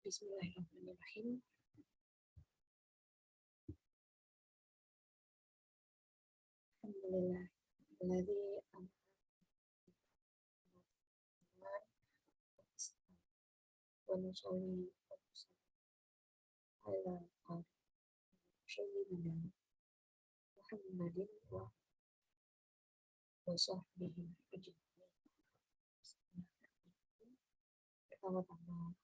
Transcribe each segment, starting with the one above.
Bismillahirrahmanirrahim. Alhamdulillah. Alladzi wa nusalli ala sayyidina Muhammadin wa sahbihi ajma'in. Pertama-tama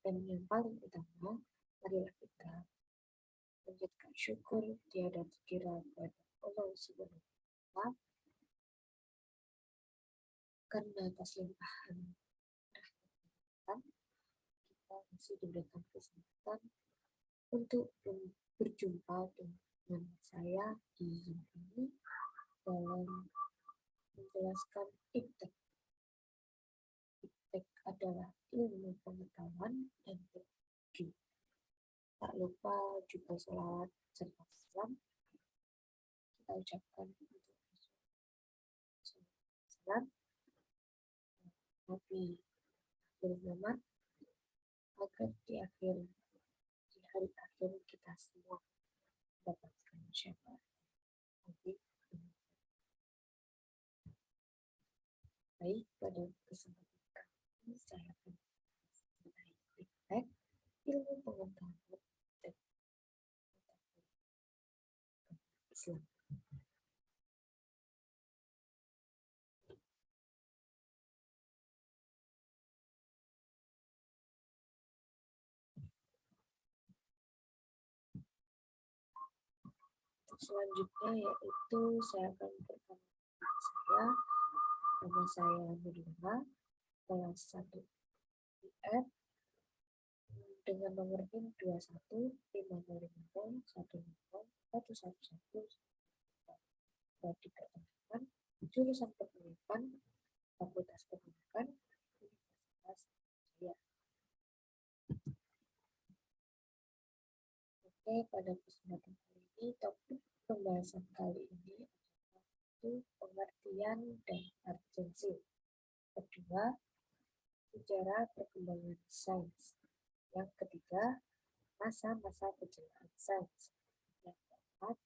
dan yang paling utama, marilah kita menjadikan syukur tiada terkira kepada Allah Subhanahu wa Ta'ala karena atas limpahan rahmat kita masih diberikan kesempatan untuk berjumpa dengan saya di Zoom ini dalam menjelaskan iptek. Iptek adalah ilmu pengetahuan dan teknologi. Tak lupa juga sholawat serta salam kita ucapkan untuk salam Nabi akhir zaman agar di hari akhir kita semua mendapatkan syafaat. Baik, pada kesempatan kali saya akan mengenai iptek ilmu pengetahuan dan Islam. Selanjutnya yaitu saya akan perkenalkan nama saya Nurila, kelas 1 IF dengan nomor NIM 215050101111. Diperkenalkan jurusan perbankan Fakultas Perbankan Universitas Jaya. Oke, pada kesempatan kali ini topik pembahasan kali ini adalah pengertian dan urgensi. Kedua, sejarah perkembangan sains. Yang ketiga, masa-masa kejayaan sains. Yang keempat,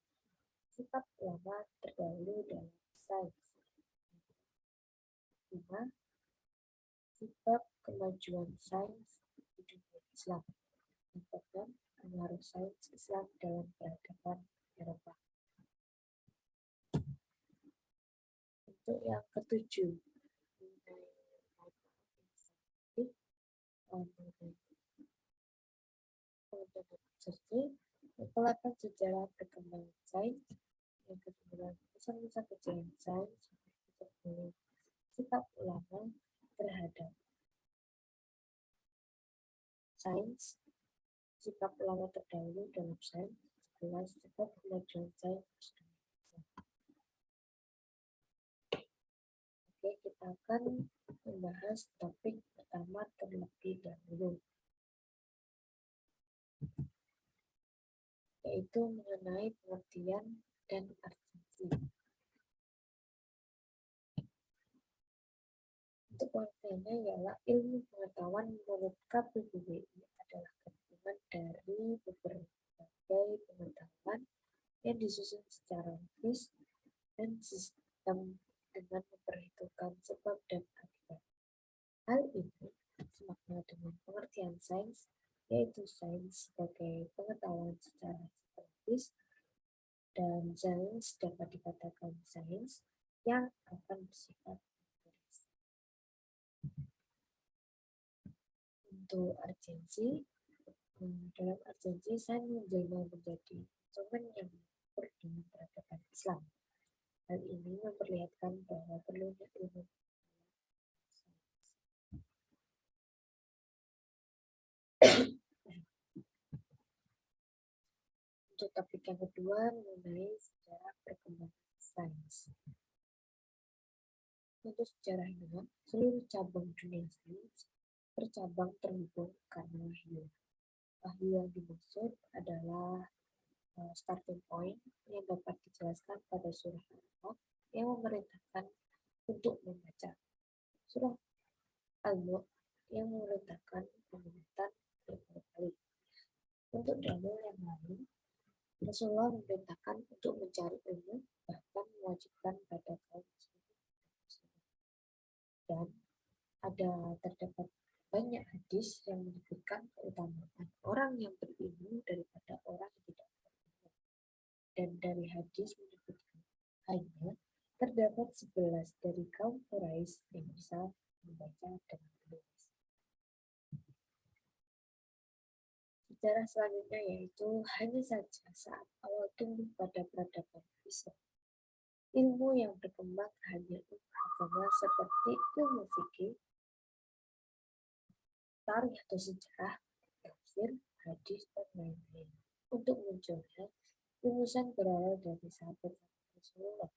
sifat ulama terdahulu dalam sains. Lima, sebab kemajuan sains di dunia Islam. Yang keenam, pengaruh sains Islam dalam peradaban Eropa. Untuk yang ketujuh, pengelatan sejarah perkembangan sains. Yang kesembilan, masa-masa kejayaan sains. Sikap ulama terhadap sains. Sikap ulama terdahulu dalam sains. 11, sebab kemajuan sains. Oke, kita akan membahas topik pertama terlebih dahulu, yaitu mengenai pengertian dan urgensi. Untuk pengertiannya ialah ilmu pengetahuan menurut KBBI adalah gabungan dari berbagai pengetahuan yang disusun secara logis dan sistem dengan memperhitungkan sebab dan akibat. Hal ini semakna dengan pengertian sains, yaitu sains sebagai pengetahuan secara sistematis, dan sains dapat dikatakan sains yang akan bersifat empiris. Untuk urgensi, dalam urgensi sains menjelma menjadi instrumen yang mengukur dengan peradaban Islam. Hal ini memperlihatkan bahwa perlunya ilmu Untuk topik yang kedua mengenai sejarah perkembangan sains. Untuk sejarah ini, seluruh cabang dunia sains bercabang terhubung karena wahyu. Wahyu yang dimaksud adalah starting point yang dapat dijelaskan pada surah Al-Mulk yang memerintahkan untuk membaca, surah Al-Mulk yang memerintahkan pengamatan berkali-kali. Untuk dalil yang lain, Rasulullah memerintahkan untuk mencari ilmu, bahkan mewajibkan pada kaum muslimin. Dan terdapat banyak hadis yang menyebutkan keutamaan orang yang berilmu daripada orang yang tidak berilmu. Dan dari hadis menyebutkan hanya terdapat 11 dari kaum Quraisy yang bisa membaca dan menulis. Sejarah selanjutnya yaitu hanya saja saat awal tumbuh pada peradaban Islam, ilmu yang berkembang hanya agama seperti ilmu fikih, tarikh atau sejarah, tafsir, hadis, dan lain-lain. Untuk munculnya, rumusan berawal dari sahabat Rasulullah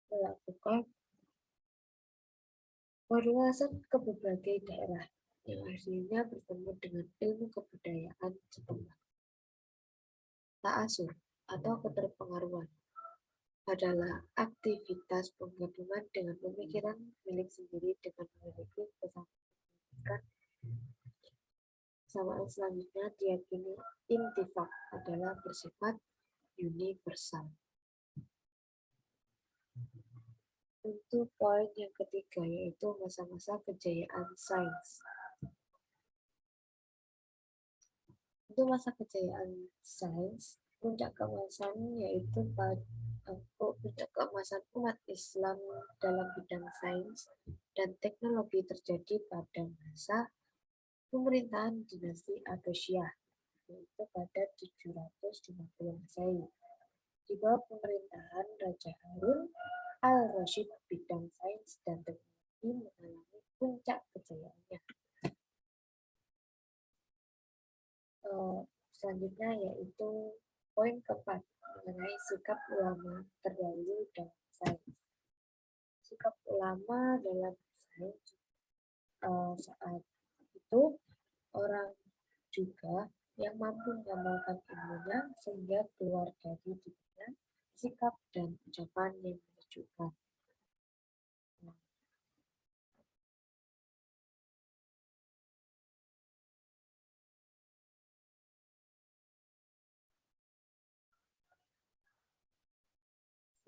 melakukan perluasan ke berbagai daerah yang akhirnya bertemu dengan ilmu kebudayaan setempat. Ta'asur atau keterpengaruhan adalah aktivitas penggabungan dengan pemikiran milik sendiri dengan memiliki kesamaan selanjutnya diyakini intifak adalah bersifat universal. Untuk poin yang ketiga yaitu masa-masa kejayaan sains. Untuk masa kejayaan sains, puncak keemasan yaitu puncak keemasan umat Islam dalam bidang sains dan teknologi terjadi pada masa pemerintahan dinasti Abbasiyah, yaitu pada 750 Masehi. Di bawah pemerintahan Raja Harun al-Rasyid, bidang sains dan teknologi mengalami puncak kejayaannya. Selanjutnya yaitu poin keempat mengenai sikap ulama terdahulu dalam sains. Sikap ulama dalam sains saat itu orang juga yang mampu mengamalkan ilmunya sehingga keluar dari dirinya sikap dan ucapan yang menunjukkan.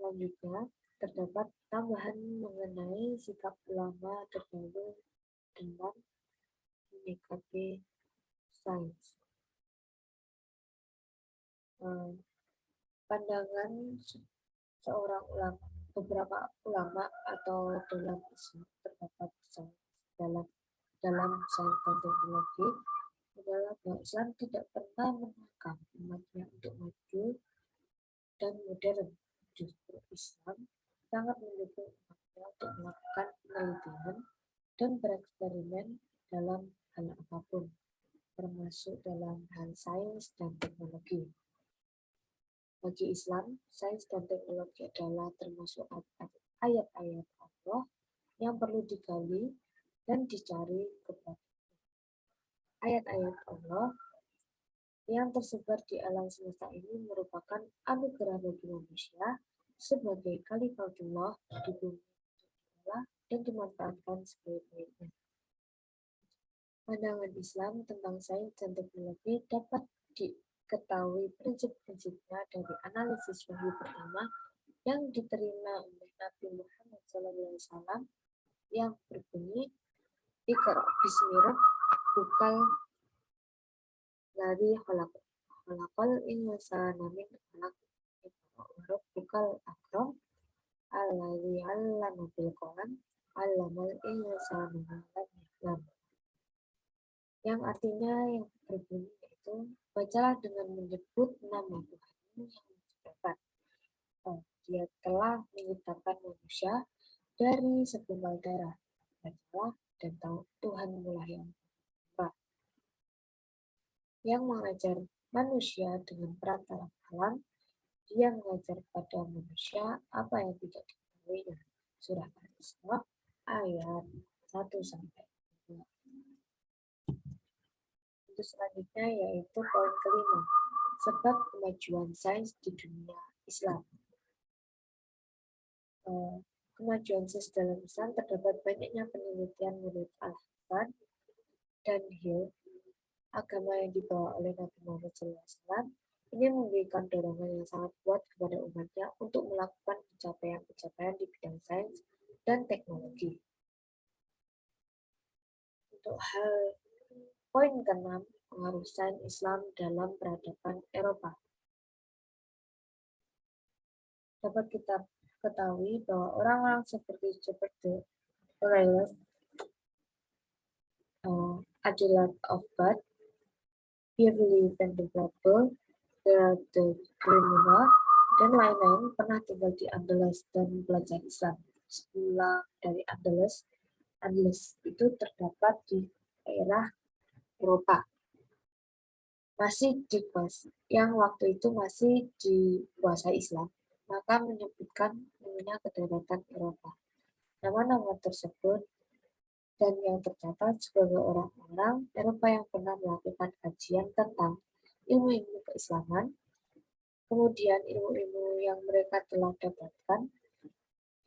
Selanjutnya, terdapat tambahan mengenai sikap ulama terdahulu dalam menyikapi sains. Pandangan seorang ulama, beberapa ulama atau dalam Islam terdapat dalam sains dan teknologi adalah bahwa Islam tidak pernah menentang umatnya untuk maju dan modern. Justru Islam sangat mendukung umatnya untuk melakukan penelitian dan bereksperimen dalam hal apapun, termasuk dalam hal sains dan teknologi. Bagi Islam, sains dan teknologi adalah termasuk ayat-ayat Allah yang perlu digali dan dicari kepada ayat-ayat Allah yang tersebar di alam semesta ini merupakan anugerah bagi manusia sebagai khalifatullah di bumi Allah dan dimanfaatkan sebaik-baiknya. Pandangan Islam tentang sains dan teknologi dapat diketahui prinsip-prinsipnya dari analisis wahyu pertama yang diterima oleh Nabi Muhammad SAW yang berbunyi Iqra bismi rabbikal ladzi khalaqal insana min 'alaq Iqra rabbukal akram alladzi 'allama bil qalam 'allamal insana ma lam ya'lam. Yang artinya yang berbunyi yaitu bacalah dengan menyebut nama Tuhanmu yang menciptakan. Dia telah menciptakan manusia dari segumpal darah. Bacalah dan tahu Tuhanmu lah yang mengajar manusia dengan perantara kalam. Dia mengajar pada manusia apa yang tidak diketahuinya. Surah Al-Isra ayat 1-2. Untuk selanjutnya yaitu poin kelima, sebab kemajuan sains di dunia Islam. Kemajuan sains dalam Islam terdapat banyaknya penelitian menurut Al-Hasan dan Hill agama yang dibawa oleh Nabi Muhammad SAW ini memberikan dorongan yang sangat kuat kepada umatnya untuk melakukan pencapaian-pencapaian di bidang sains dan teknologi. Untuk hal poin ke-6, pengaruh sains Islam dalam peradaban Eropa. Dapat kita ketahui bahwa orang-orang seperti Robert de Orelov, Adelard of Bath, Beverly Vanderbilt, Gerard de Grenouille, dan lain-lain pernah tinggal di Andalas dan belajar Islam. Sepulang dari Andalas itu terdapat di daerah Eropa, yang waktu itu masih dikuasai Islam, maka menyebutkan namanya kedaulatan Eropa. Nama-nama tersebut dan yang tercatat sebagai orang-orang Eropa yang pernah melakukan kajian tentang ilmu-ilmu keislaman. Kemudian ilmu-ilmu yang mereka telah dapatkan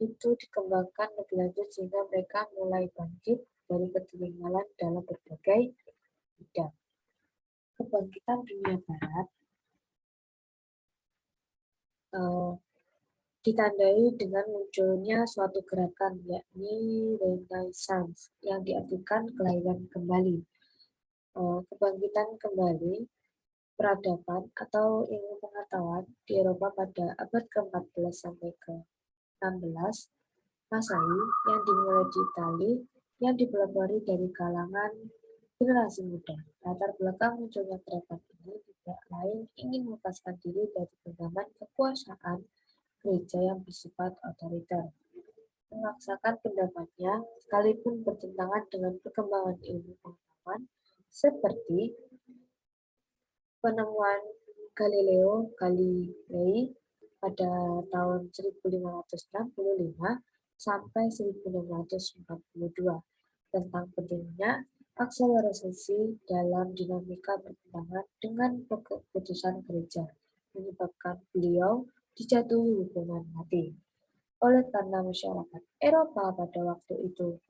itu dikembangkan lebih lanjut sehingga mereka mulai bangkit dari ketertinggalan dalam berbagai bidang. Kebangkitan dunia barat ditandai dengan munculnya suatu gerakan, yakni Renaissance, yang diartikan kelahiran kembali. Kebangkitan kembali peradaban atau ilmu pengetahuan di Eropa pada abad ke-14 sampai ke-16 Masehi yang dimulai di Itali yang dipelopori dari kalangan generasi muda. Latar belakang munculnya gerakan ini tidak lain ingin melepaskan diri dari genggaman kekuasaan gereja yang bersifat otoriter, memaksakan pendapatnya sekalipun bertentangan dengan perkembangan ilmu pengetahuan seperti penemuan Galileo Galilei pada tahun 1565 sampai 1642 tentang pentingnya akselerasi dalam dinamika perkembangan dengan keputusan gereja, menyebabkan beliau dijatuhi hukuman mati. Oleh karena masyarakat Eropa pada waktu itu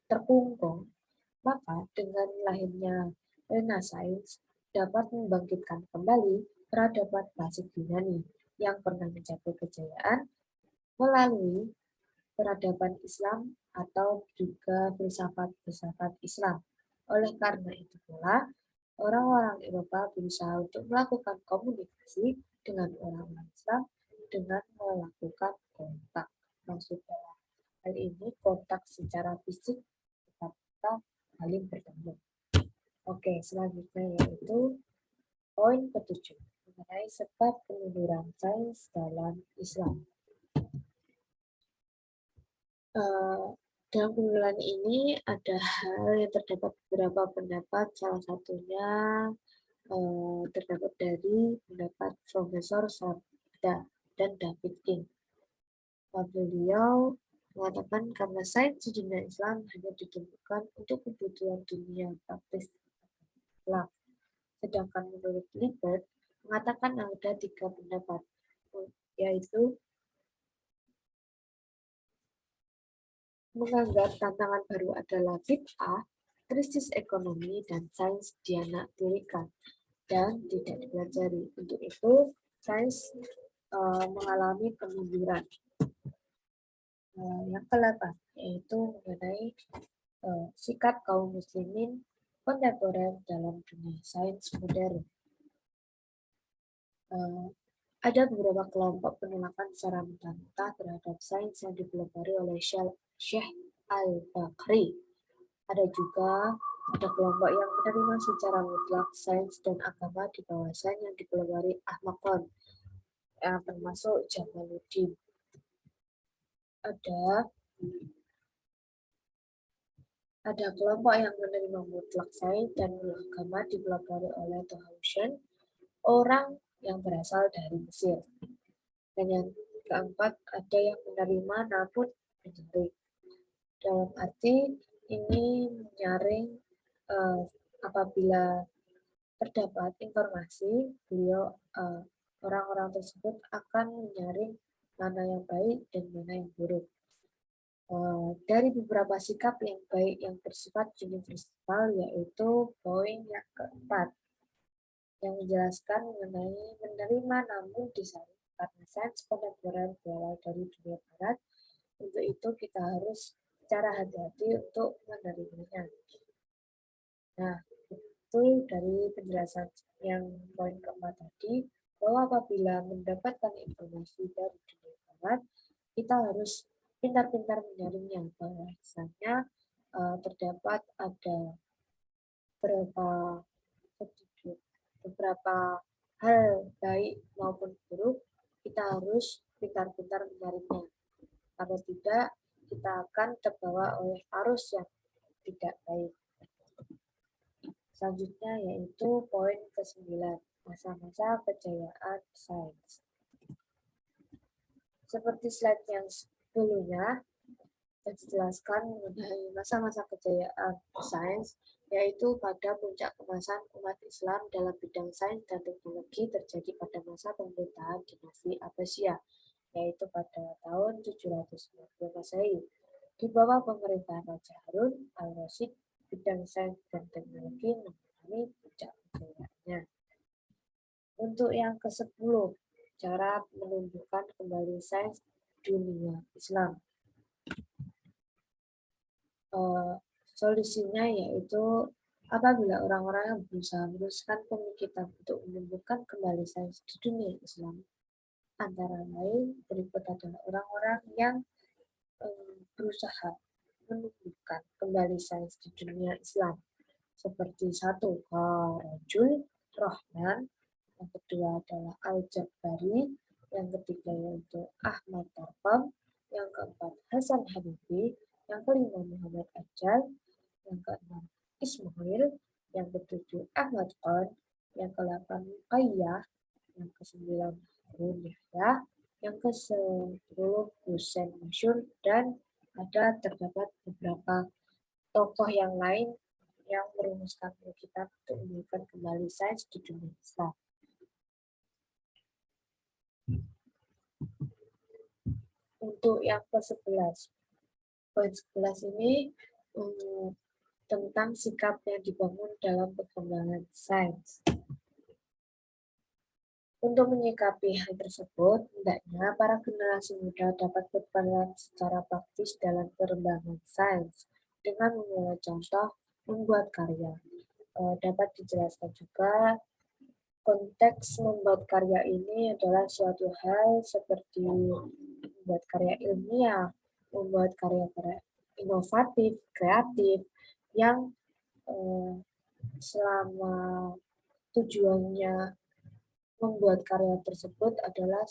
terkungkung, maka dengan lahirnya Renaissance dapat membangkitkan kembali peradaban klasik Yunani yang pernah mencapai kejayaan melalui peradaban Islam atau juga filsafat-filsafat Islam. Oleh karena itu pula, orang-orang Eropa berusaha untuk melakukan komunikasi dengan orang-orang Islam dengan melakukan kontak. Maksud dalam hal ini kontak secara fisik kita saling bertemu. Oke, selanjutnya yaitu poin ke-7 mengenai sebab kemunduran sains dalam Islam. Dalam kumpulan ini ada hal yang terdapat beberapa pendapat, salah satunya terdapat dari pendapat Profesor Sabda dan David King. Beliau mengatakan karena sains di dunia Islam hanya ditemukan untuk kebutuhan dunia praktis Islam. Sedangkan menurut Libet mengatakan ada 3 pendapat, yaitu menganggap tantangan baru adalah bid'ah, krisis ekonomi, dan sains dianaktirikan dan tidak dipelajari. Untuk itu, sains mengalami kemunduran. Yang ke-8 yaitu mengenai sikap kaum muslimin kontemporer dalam dunia sains modern. Ada beberapa kelompok penolakan secara mentah-mentah terhadap sains yang dipelopori oleh Syekh Al-Bakri. Ada kelompok yang menerima secara mutlak sains dan agama di bawah sains yang dipelopori Ahmakon, yang termasuk Jamaluddin. Ada kelompok yang menerima mutlak sains dan agama dipelopori oleh Tohushan, orang yang berasal dari Mesir. Dan yang keempat, ada yang menerima namun menyaring. Dalam arti ini menyaring apabila terdapat informasi, orang-orang tersebut akan menyaring mana yang baik dan mana yang buruk. Dari beberapa sikap yang baik yang bersifat universal, yaitu poin yang keempat, yang menjelaskan mengenai menerima namun disaring, karena sains kontemporer berawal dari dunia barat. Untuk itu kita harus secara hati-hati untuk menerimanya. Nah, itu dari penjelasan yang poin keempat tadi, bahwa apabila mendapatkan informasi dari dunia barat, kita harus pintar-pintar menyaringnya, bahwa misalnya terdapat ada beberapa beberapa hal baik maupun buruk, kita harus pintar-pintar menyaringnya. Kalau tidak, kita akan terbawa oleh arus yang tidak baik. Selanjutnya yaitu poin ke-9, masa-masa kejayaan sains. Seperti slide yang sebelumnya, dijelaskan mengenai masa-masa kejayaan sains, yaitu pada puncak kemasan umat Islam dalam bidang sains dan teknologi terjadi pada masa pemerintahan dinasti Abbasiyah, yaitu pada tahun 790 Masehi. Di bawah pemerintahan Raja Harun al-Rasyid, bidang sains dan teknologi mengalami puncak kejayaannya. Untuk yang ke-10, cara menumbuhkan kembali sains dunia Islam. Solusinya yaitu apabila orang-orang yang berusaha meneruskan pemikiran untuk menumbuhkan kembali sains di dunia Islam, antara lain berikut adalah orang-orang yang berusaha menumbuhkan kembali sains di dunia Islam, seperti 1. Rajul Rahman, yang kedua adalah Al-Jabari, yang ketiga yaitu Ahmad Tarqam, yang keempat Hasan Hanifi, yang kelima Muhammad Ajal, yang keenam Ismail, yang ketujuh Ahmad Khan, yang ke-8 Qayyah, yang ke-9 Harun Yahya, yang ke-10 Husain Masyur, dan terdapat beberapa tokoh yang lain yang merumuskan kitab untuk menumbuhkan kembali sains di dunia Islam. Untuk yang ke-11, poin 11 ini tentang sikap yang dibangun dalam perkembangan sains. Untuk menyikapi hal tersebut, hendaknya para generasi muda dapat berperan secara praktis dalam perkembangan sains dengan memulai contoh membuat karya. Dapat dijelaskan juga konteks membuat karya ini adalah suatu hal seperti membuat karya ilmiah, membuat karya-karya inovatif, kreatif, yang selama tujuannya membuat karya tersebut adalah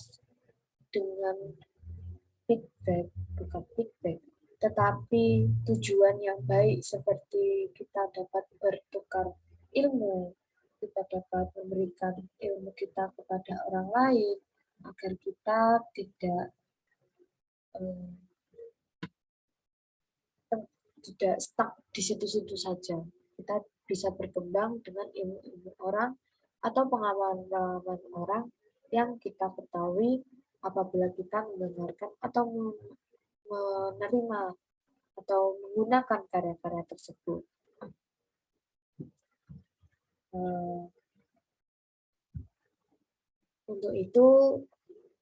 dengan feedback, bukan feedback, tetapi tujuan yang baik seperti kita dapat bertukar ilmu, kita dapat memberikan ilmu kita kepada orang lain, agar kita tidak stuck di situ-situ saja. Kita bisa berkembang dengan ilmu-ilmu orang atau pengalaman-pengalaman orang yang kita ketahui apabila kita mendengarkan atau menerima atau menggunakan karya-karya tersebut. Untuk itu,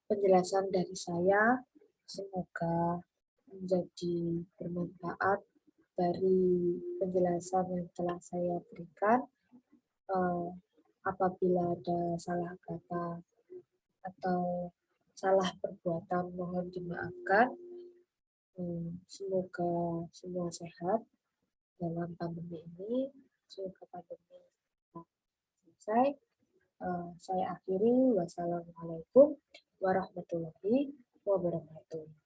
penjelasan dari saya semoga menjadi bermanfaat dari penjelasan yang telah saya berikan. Apabila ada salah kata atau salah perbuatan, mohon dimaafkan. Semoga semua sehat dalam pandemi ini. Semoga pandemi selesai. Saya akhiri. Wassalamualaikum warahmatullahi wabarakatuh.